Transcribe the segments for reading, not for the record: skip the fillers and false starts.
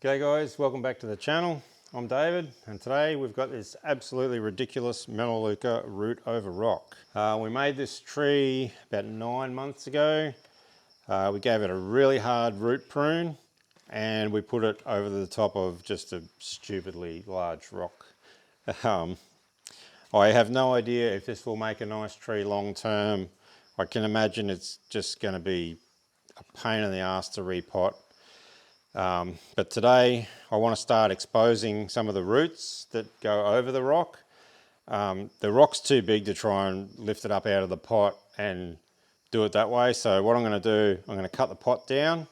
G'day guys, welcome back to the channel. I'm David and today we've got this absolutely ridiculous Melaleuca root over rock. We made this tree about 9 months ago. We gave it a really hard root prune and we put it over the top of just a stupidly large rock. I have no idea if this will make a nice tree long term. I can imagine it's just going to be a pain in the ass to repot. But today I want to start exposing some of the roots that go over the rock. The rock's too big to try and lift it up out of the pot and do it that way. So what I'm going to do, I'm going to cut the pot down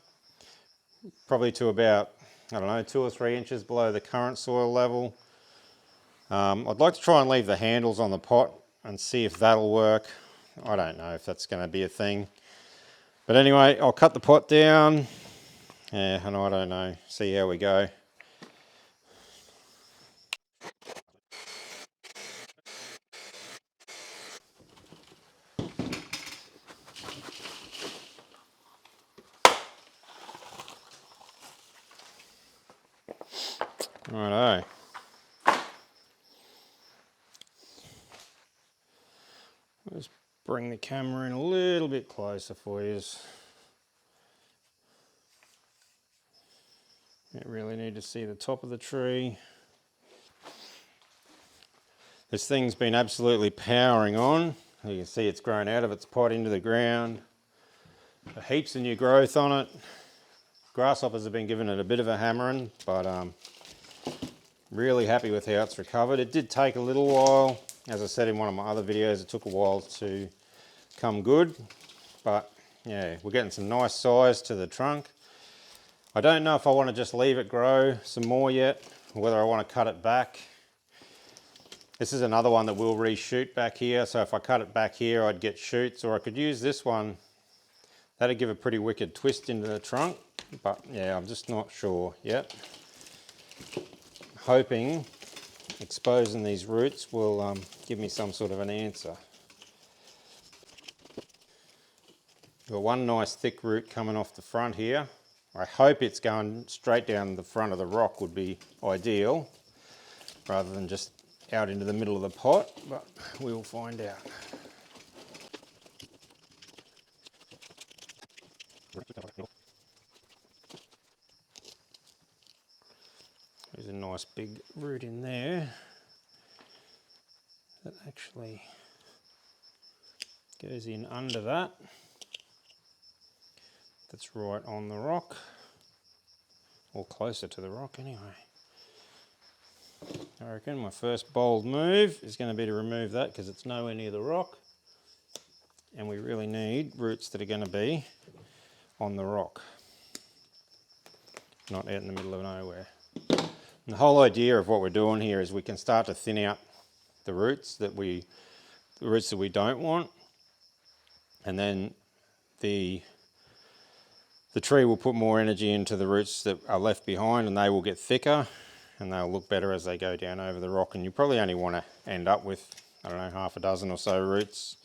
probably to about, 2 or 3 inches below the current soil level. I'd like to try and leave the handles on the pot and see if that'll work. I don't know if that's going to be a thing. But anyway, I'll cut the pot down. Yeah, and I don't know, see how we go. Righto. Let's bring the camera in a little bit closer for you. You really need to see the top of the tree. This thing's been absolutely powering on. You can see it's grown out of its pot into the ground. Heaps of new growth on it. Grasshoppers have been giving it a bit of a hammering, but really happy with how it's recovered. It did take a little while. As I said in one of my other videos, it took a while to come good, but yeah, we're getting some nice size to the trunk. I don't know if I want to just leave it grow some more yet, or whether I want to cut it back. This is another one that will reshoot back here, so if I cut it back here I'd get shoots, or I could use this one. That'd give a pretty wicked twist into the trunk, but yeah, I'm just not sure yet. Hoping exposing these roots will give me some sort of an answer. Got one nice thick root coming off the front here. I hope it's going straight down the front of the rock would be ideal, rather than just out into the middle of the pot, but we'll find out. There's a nice big root in there that actually goes in under that. That's right on the rock, or closer to the rock anyway. I reckon my first bold move is going to be to remove that because it's nowhere near the rock, and we really need roots that are going to be on the rock, not out in the middle of nowhere. And the whole idea of what we're doing here is we can start to thin out the roots that we don't want, and then the tree will put more energy into the roots that are left behind, and they will get thicker and they'll look better as they go down over the rock. And you probably only want to end up with, half a dozen or so roots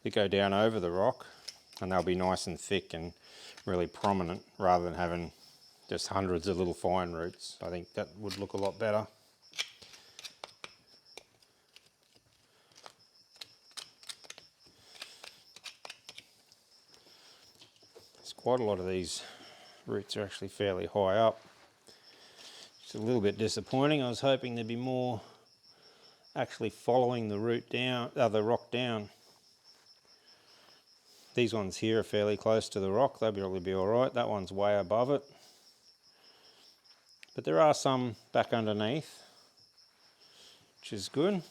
that go down over the rock, and they'll be nice and thick and really prominent, rather than having just hundreds of little fine roots. I think that would look a lot better. Quite a lot of these roots are actually fairly high up. It's a little bit disappointing. I was hoping there'd be more actually following the root down, the rock down. These ones here are fairly close to the rock. They'll probably be all right. That one's way above it. But there are some back underneath, which is good.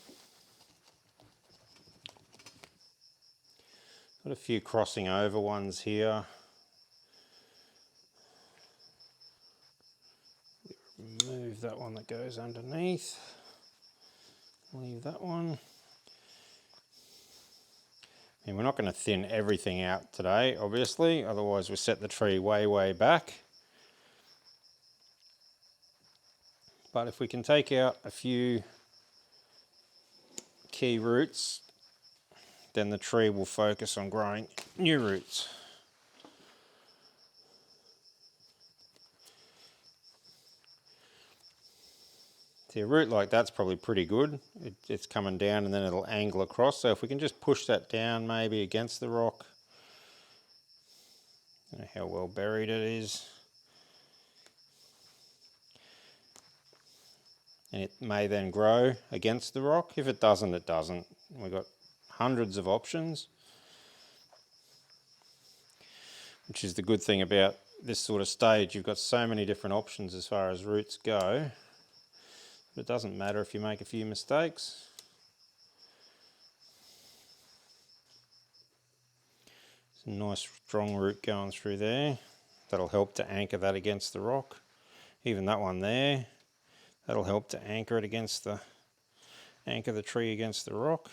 Got a few crossing over ones here. Remove that one that goes underneath. Leave that one. And we're not going to thin everything out today, obviously, otherwise we set the tree way back. But if we can take out a few key roots, then the tree will focus on growing new roots. See, a root like that's probably pretty good. It's coming down and then it'll angle across. So if we can just push that down maybe against the rock. I don't know how well buried it is. And it may then grow against the rock. If it doesn't, it doesn't. We've got hundreds of options, which is the good thing about this sort of stage. You've got so many different options as far as roots go. But it doesn't matter if you make a few mistakes. It's a nice strong root going through there. That'll help to anchor that against the rock. Even that one there. That'll help to anchor it against the tree against the rock.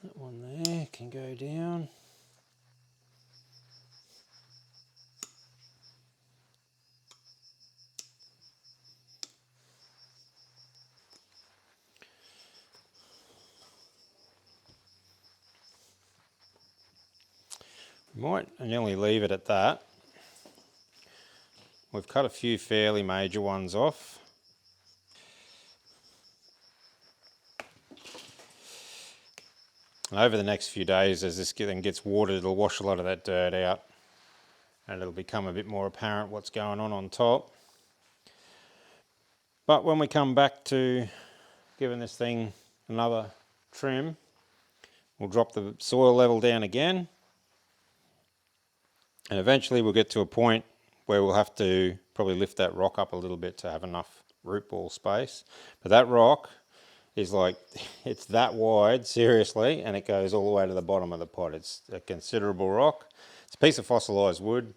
That one there can go down. Might nearly leave it at that. We've cut a few fairly major ones off. And over the next few days, as this thing gets watered, it'll wash a lot of that dirt out and it'll become a bit more apparent what's going on top. But when we come back to giving this thing another trim, we'll drop the soil level down again. And eventually we'll get to a point where we'll have to probably lift that rock up a little bit to have enough root ball space. But that rock is like, it's that wide, seriously, and it goes all the way to the bottom of the pot. It's a considerable rock. It's a piece of fossilised wood.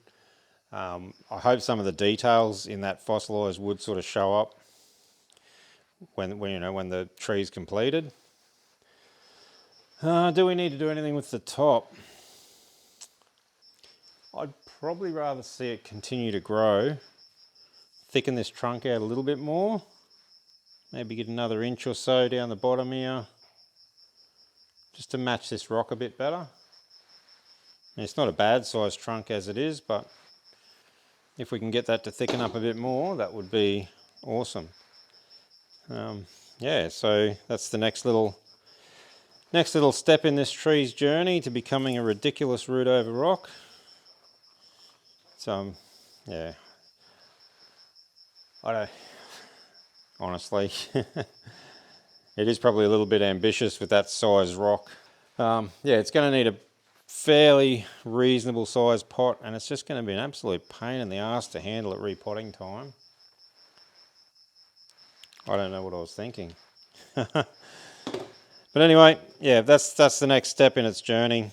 I hope some of the details in that fossilised wood sort of show up when the tree's completed. Do we need to do anything with the top? I'd probably rather see it continue to grow, thicken this trunk out a little bit more, maybe get another inch or so down the bottom here, just to match this rock a bit better. And it's not a bad sized trunk as it is, but if we can get that to thicken up a bit more, that would be awesome. Yeah, so that's the next little step in this tree's journey to becoming a ridiculous root over rock. So, yeah, I don't, honestly, it is probably a little bit ambitious with that size rock. Yeah, it's going to need a fairly reasonable sized pot, and it's just going to be an absolute pain in the ass to handle at repotting time. I don't know what I was thinking. But anyway, yeah, that's the next step in its journey.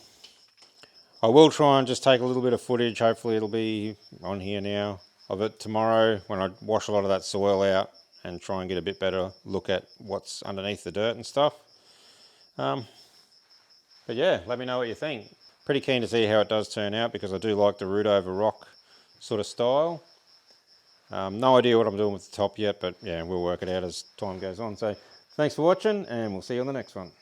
I will try and just take a little bit of footage, hopefully it'll be on here now, of it tomorrow when I wash a lot of that soil out and try and get a bit better look at what's underneath the dirt and stuff. But yeah, let me know what you think. Pretty keen to see how it does turn out because I do like the root over rock sort of style. No idea what I'm doing with the top yet, but yeah, we'll work it out as time goes on. So thanks for watching and we'll see you on the next one.